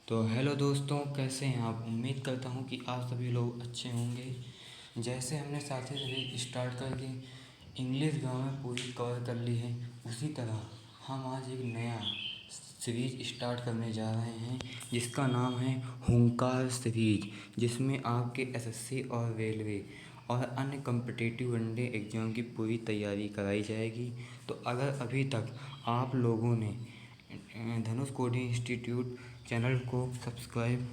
तो हेलो दोस्तों, कैसे हैं आप। उम्मीद करता हूँ कि आप सभी लोग अच्छे होंगे। जैसे हमने साथी से वीक स्टार्ट करके इंग्लिश ग्रामर पूरी कवर कर ली है, उसी तरह हम आज एक नया सीरीज स्टार्ट करने जा रहे हैं जिसका नाम है हुंकार सीरीज, जिसमें आपके एसएससी और रेलवे और अन्य कम्पिटिटिव वनडे एग्ज़ाम की पूरी तैयारी कराई जाएगी। तो अगर अभी तक आप लोगों ने धनुष कोडिंग इंस्टीट्यूट चैनल को सब्सक्राइब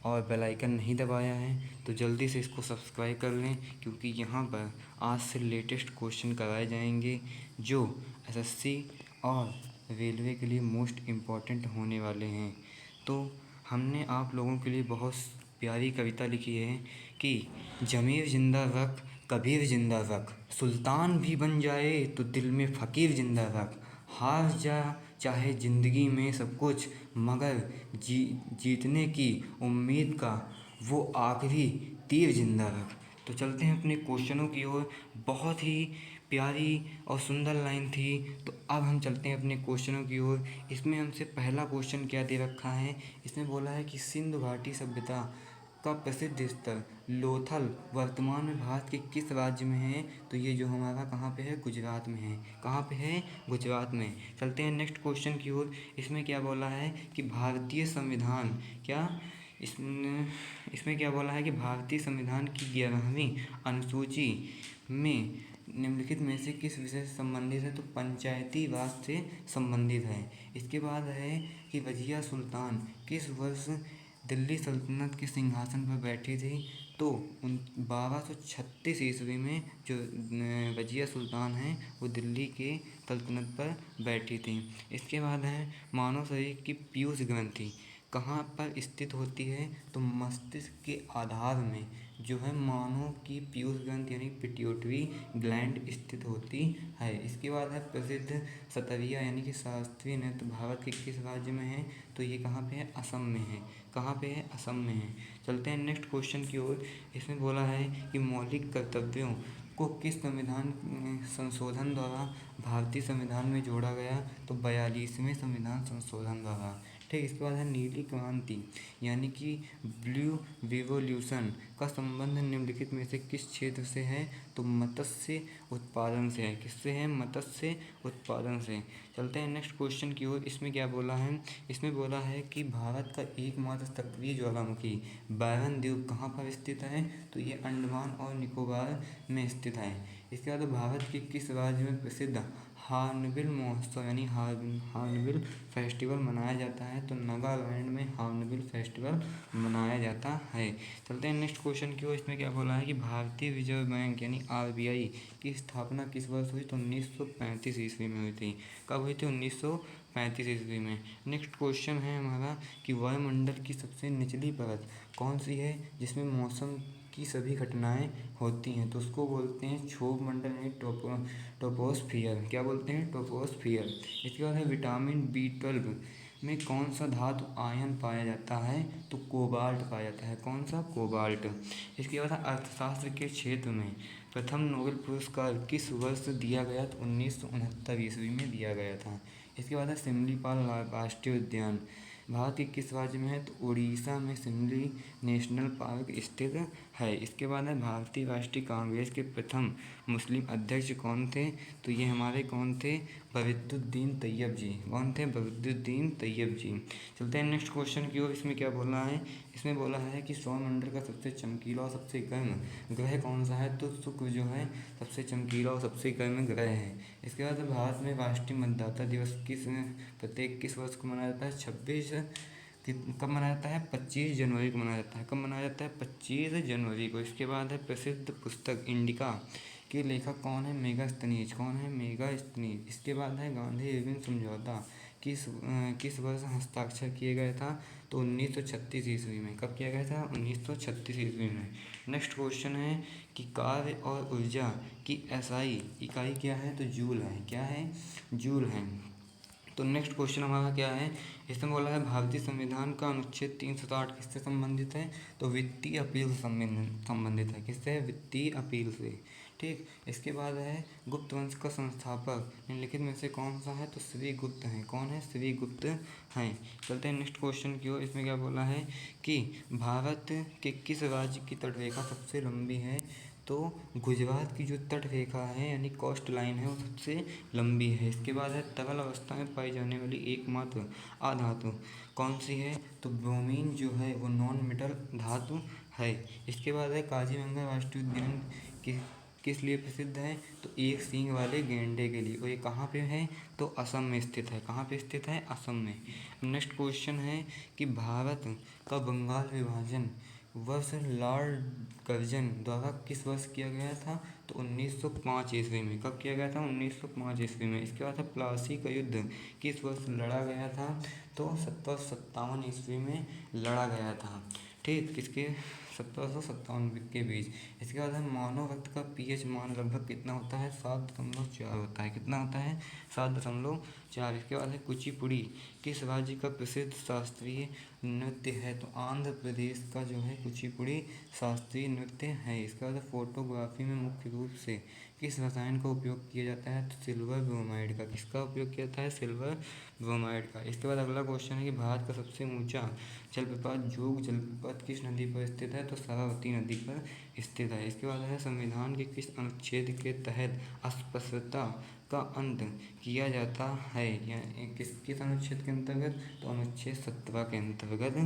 और बेल आइकन नहीं दबाया है तो जल्दी से इसको सब्सक्राइब कर लें, क्योंकि यहाँ पर आज से लेटेस्ट क्वेश्चन कराए जाएंगे जो एसएससी और रेलवे के लिए मोस्ट इम्पॉर्टेंट होने वाले हैं। तो हमने आप लोगों के लिए बहुत प्यारी कविता लिखी है कि ज़मीर ज़िंदा रख, कबीर ज़िंदा रख, सुल्तान भी बन जाए तो दिल में फ़कीर ज़िंदा रख, हार जा चाहे ज़िंदगी में सब कुछ, मगर जीतने की उम्मीद का वो आखिरी तीर ज़िंदा रख। तो चलते हैं अपने क्वेश्चनों की ओर। बहुत ही प्यारी और सुंदर लाइन थी। तो अब हम चलते हैं अपने क्वेश्चनों की ओर। इसमें हमसे पहला क्वेश्चन क्या दे रखा है, इसमें बोला है कि सिंधु घाटी सभ्यता का प्रसिद्ध स्थल लोथल वर्तमान में भारत के किस राज्य में है। तो ये जो हमारा कहाँ पे है, गुजरात में है। कहाँ पे है, गुजरात में। चलते हैं नेक्स्ट क्वेश्चन की ओर। इसमें क्या बोला है कि भारतीय संविधान क्या इसमें क्या बोला है कि भारतीय संविधान की 11वीं अनुसूची में निम्नलिखित में से किस विषय से संबंधित है। तो पंचायती राज से संबंधित है। इसके बाद है कि रजिया सुल्तान किस वर्ष दिल्ली सल्तनत के सिंहासन पर बैठी थी। तो 1236 ईस्वी में जो रजिया सुल्तान हैं वो दिल्ली के सल्तनत पर बैठी थी। इसके बाद है मानव शरीर की पीयूष ग्रंथि कहाँ पर स्थित होती है। तो मस्तिष्क के आधार में जो है मानव की पीयूष ग्रंथि यानी पिट्यूटरी ग्लैंड स्थित होती है। इसके बाद है प्रसिद्ध सतरिया यानी कि शास्त्रीय नृत्य भारत के किस राज्य में है। तो ये कहाँ पे है, असम में है। कहाँ पे है, असम में है। चलते हैं नेक्स्ट क्वेश्चन की ओर। इसमें बोला है कि मौलिक कर्तव्यों को किस संविधान संशोधन द्वारा भारतीय संविधान में जोड़ा गया। तो 42वें संविधान संशोधन द्वारा। ठीक, इसके बाद है नीली क्रांति यानी कि ब्लू रिवॉल्यूशन का संबंध निम्नलिखित में से किस क्षेत्र से है। तो मत्स्य उत्पादन से है। किससे है, मत्स्य उत्पादन से। चलते हैं नेक्स्ट क्वेश्चन की ओर। इसमें क्या बोला है, इसमें बोला है कि भारत का एकमात्र सक्रिय ज्वालामुखी बायरन द्वीप कहाँ पर स्थित है। तो ये अंडमान और निकोबार में स्थित है। इसके बाद भारत के किस राज्य में प्रसिद्ध हॉर्नबिल महोत्सव यानी हॉर्नबिल फेस्टिवल मनाया जाता है। तो नागालैंड में हॉर्नबिल फेस्टिवल मनाया जाता है। चलते हैं नेक्स्ट क्वेश्चन की ओर। इसमें क्या बोला है कि भारतीय रिजर्व बैंक यानी आरबीआई की स्थापना किस वर्ष हुई। तो 1935 ईस्वी में हुई थी। कब हुई थी, 1935 ईस्वी में। नेक्स्ट क्वेश्चन है हमारा कि वायुमंडल की सबसे निचली परत कौन सी है जिसमें मौसम की सभी घटनाएं होती हैं। तो उसको बोलते हैं क्षोभ मंडल यानी टोपोस्फियर। क्या बोलते हैं, टोपोस्फियर। इसके बाद है विटामिन B12 में कौन सा धातु आयन पाया जाता है। तो कोबाल्ट पाया जाता है। कौन सा, कोबाल्ट। इसके बाद है अर्थशास्त्र के क्षेत्र में प्रथम नोबेल पुरस्कार किस वर्ष दिया गया। तो 1969 ईस्वी में दिया गया था। इसके बाद है सिमलीपाल राष्ट्रीय उद्यान भारत के किस राज्य में है। तो उड़ीसा में सिमली नेशनल पार्क स्थित है। इसके बाद है भारतीय राष्ट्रीय कांग्रेस के प्रथम मुस्लिम अध्यक्ष कौन थे। तो ये हमारे कौन थे, बरिदुद्दीन तैयब जी। कौन थे, बरिदुद्दीन तैयब जी। चलते हैं नेक्स्ट क्वेश्चन की ओर। इसमें क्या बोला है, इसमें बोला है कि सौरमंडल का सबसे चमकीला और सबसे गर्म ग्रह कौन सा है। तो शुक्र जो है सबसे चमकीला और सबसे गर्म ग्रह है। इसके बाद भारत में राष्ट्रीय मतदाता दिवस प्रत्येक किस वर्ष को मनाया जाता है। 26 कब मनाया जाता है, 25 जनवरी को मनाया जाता है। कब मनाया जाता है, 25 जनवरी को। इसके बाद है प्रसिद्ध पुस्तक इंडिका के लेखक कौन है, मेगास्थनीज। कौन है, मेगास्थनीज। इसके बाद है गांधी इरविन समझौता किस वर्ष हस्ताक्षर किया गया था। तो 1936 ईस्वी में। कब किया गया था, 1936 ईस्वी में। नेक्स्ट क्वेश्चन है कि कार्य और ऊर्जा की एसआई इकाई क्या है। तो जूल है। क्या है, जूल है। तो नेक्स्ट क्वेश्चन हमारा क्या है, इसमें बोला है भारतीय संविधान का अनुच्छेद 360 किससे संबंधित है। तो वित्तीय अपील से संबंधित है। किससे, वित्तीय अपील से। ठीक। इसके बाद है गुप्त वंश का संस्थापक निम्नलिखित में से कौन सा है, तो श्री गुप्त हैं। कौन है, श्री गुप्त हैं। चलते हैं नेक्स्ट क्वेश्चन की ओर। इसमें क्या बोला है कि भारत के किस राज्य की तटरेखा सबसे लंबी है, तो गुजरात की जो तटरेखा है यानी कोस्ट लाइन है वो सबसे लंबी है। इसके बाद है तरल अवस्था में पाई जाने वाली एकमात्र अधातु कौन सी है, तो ब्रोमीन जो है वो नॉन मेटल धातु है। इसके बाद है काजीरंगा राष्ट्रीय उद्यान कि, किस लिए प्रसिद्ध है, तो एक सींग वाले गैंडे के लिए। और ये कहाँ पे है, तो असम में स्थित है। कहाँ पे स्थित है, असम में। नेक्स्ट क्वेश्चन है कि भारत का बंगाल विभाजन वर्ष लॉर्ड कर्जन द्वारा किस वर्ष किया गया था, तो 1905 ईस्वी में। कब किया गया था, 1905 ईस्वी में। इसके बाद है प्लासी का युद्ध किस वर्ष लड़ा गया था, तो 1757 ईस्वी में लड़ा गया था। ठीक, किसके, 1757 के बीच। इसके बाद है मानव रक्त का पीएच मान लगभग कितना होता है, 7.4 होता है। कितना होता है, 7.4। इसके बाद है कुचिपुड़ी किस राज्य का प्रसिद्ध शास्त्रीय नृत्य है, तो आंध्र प्रदेश का जो है कुचिपुड़ी शास्त्रीय नृत्य है। इसके बाद फोटोग्राफी में मुख्य रूप से किस रसायन का उपयोग किया जाता है, तो सिल्वर ब्रोमाइड का। किसका उपयोग किया जाता है, सिल्वर ब्रोमाइड का। इसके बाद अगला क्वेश्चन है कि भारत का सबसे ऊंचा जलप्रपात जोग जलप्रपात किस नदी पर स्थित है, तो सरस्वती नदी पर स्थित है। इसके बाद है संविधान के किस अनुच्छेद के तहत अस्पृश्यता का अंत किया जाता है, या किस अनुच्छेद के अंतर्गत, तो अनुच्छेद 17 के अंतर्गत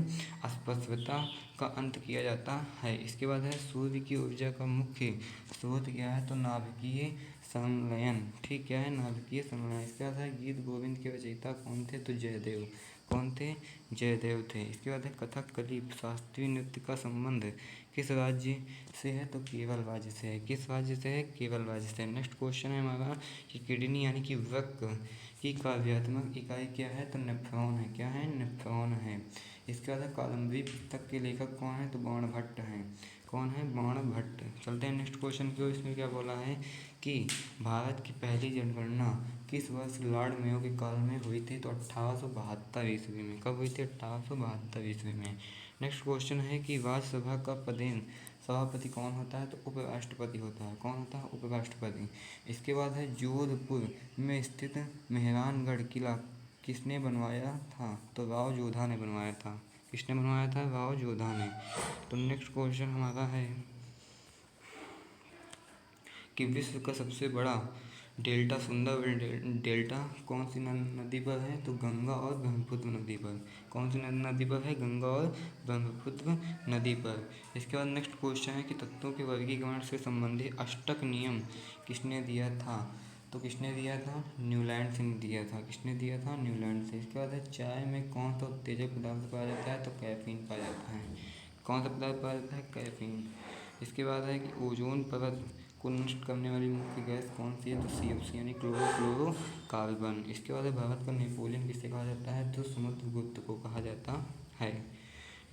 अस्पृश्यता का अंत किया जाता है। इसके बाद है सूर्य की ऊर्जा का मुख्य स्रोत क्या है, तो नाभिकीय संलयन। ठीक, क्या है, नाभिकीय संलयन। इसके बाद है गीत गोविंद के रचयिता कौन थे, तो जयदेव। कौन थे, जयदेव थे। इसके बाद है कथकली शास्त्रीय नृत्य का संबंध किस राज्य से है, तो केरल राज्य से है। किस राज्य से है, केरल राज्य से। नेक्स्ट क्वेश्चन है हमारा कि किडनी यानी कि वृक्क की कार्यात्मक इकाई क्या है, तो नेफ्रॉन है। क्या है, नेफ्रॉन है। इसके बाद है कादम्बरी पुस्तक के लेखक कौन है, तो बाणभट्ट हैं। कौन है, बाणभट्ट। चलते हैं नेक्स्ट क्वेश्चन की ओर। इसमें क्या बोला है कि भारत की पहली जनगणना किस वर्ष लॉर्ड मेयो के काल में हुई थी, तो 1872 ईस्वी में। कब हुई थी, 1872 ईस्वी में। नेक्स्ट क्वेश्चन है कि राज्यसभा का पदेन सभापति कौन होता है, तो उपराष्ट्रपति होता है। कौन होता है, उपराष्ट्रपति। इसके बाद है जोधपुर में स्थित मेहरानगढ़ किला किसने बनवाया था, तो राव जोधा ने बनवाया था। किसने बनवाया था, राव जोधा ने। तो नेक्स्ट क्वेश्चन हमारा है कि विश्व का सबसे बड़ा डेल्टा सुंदरबन डेल्टा कौन सी नदी पर है, तो गंगा और ब्रह्मपुत्र नदी पर। कौन सी नदी पर है, गंगा और ब्रह्मपुत्र नदी पर। इसके बाद नेक्स्ट क्वेश्चन है कि तत्वों के वर्गीकरण से संबंधित अष्टक नियम किसने दिया था, तो किसने दिया था, न्यूलैंड से दिया था। किसने दिया था, न्यूलैंड से। इसके बाद है चाय में कौन सा उत्तेजक पदार्थ पाया जाता है, तो कैफीन पाया जाता है। कौन सा पदार्थ पाया जाता है, कैफीन। इसके बाद है कि ओजोन परत को नष्ट करने वाली मुख्य गैस कौन सी है, तो CFC यानी क्लोरोफ्लोरोकार्बन। इसके बाद है भारत का नेपोलियन किसे कहा जाता है, तो समुद्रगुप्त को कहा जाता है।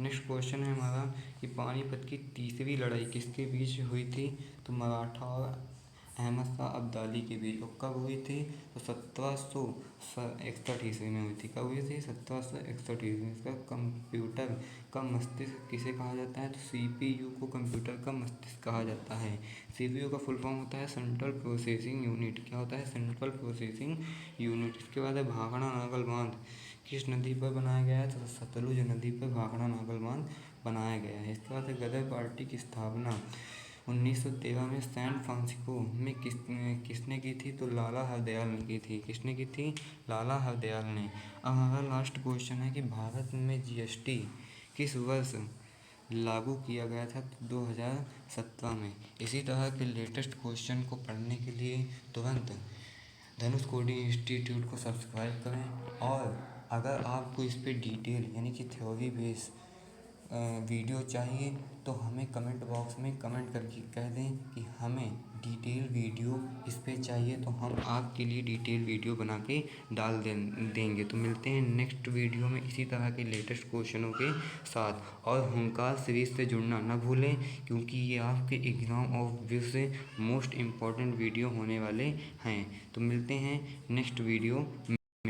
नेक्स्ट क्वेश्चन है हमारा कि पानीपत की तीसरी लड़ाई किसके बीच हुई थी, तो मराठा और अहमद शाह अब्दाली के बीच। और कब हुई थी, तो 1761 ईस्वी में हुई थी। कब हुई थी, 1761 ईस्वी में। इसका कंप्यूटर का मस्तिष्क किसे कहा जाता है, तो CPU को कंप्यूटर का मस्तिष्क कहा जाता है। CPU का फुल फॉर्म होता है सेंट्रल प्रोसेसिंग यूनिट। क्या होता है, सेंट्रल प्रोसेसिंग यूनिट। इसके बाद है भाखड़ा नागल बांध किस नदी पर बनाया गया है, तो सतलुज नदी पर भाखड़ा नागल बांध बनाया गया है। इसके बाद है गदर पार्टी की स्थापना 1913 में सैन फ्रांसिस्को में किसने की थी, तो लाला हरदयाल ने की थी। किसने की थी, लाला हरदयाल ने। अब हमारा लास्ट क्वेश्चन है कि भारत में GST किस वर्ष लागू किया गया था, तो 2017 में। इसी तरह के लेटेस्ट क्वेश्चन को पढ़ने के लिए तुरंत धनुष कोडिंग इंस्टीट्यूट को सब्सक्राइब करें। और अगर आपको इस पर डिटेल यानी कि थ्योरी बेस वीडियो चाहिए, तो हमें कमेंट बॉक्स में कमेंट करके कह दें कि हमें डिटेल वीडियो इस पे चाहिए, तो हम आपके लिए डिटेल वीडियो बना के डाल देंगे। तो मिलते हैं नेक्स्ट वीडियो में इसी तरह के लेटेस्ट क्वेश्चनों के साथ। और होमकास्ट सीरीज से जुड़ना ना भूलें, क्योंकि ये आपके एग्ज़ाम ऑफ व्यू से मोस्ट इम्पॉर्टेंट वीडियो होने वाले हैं। तो मिलते हैं नेक्स्ट वीडियो।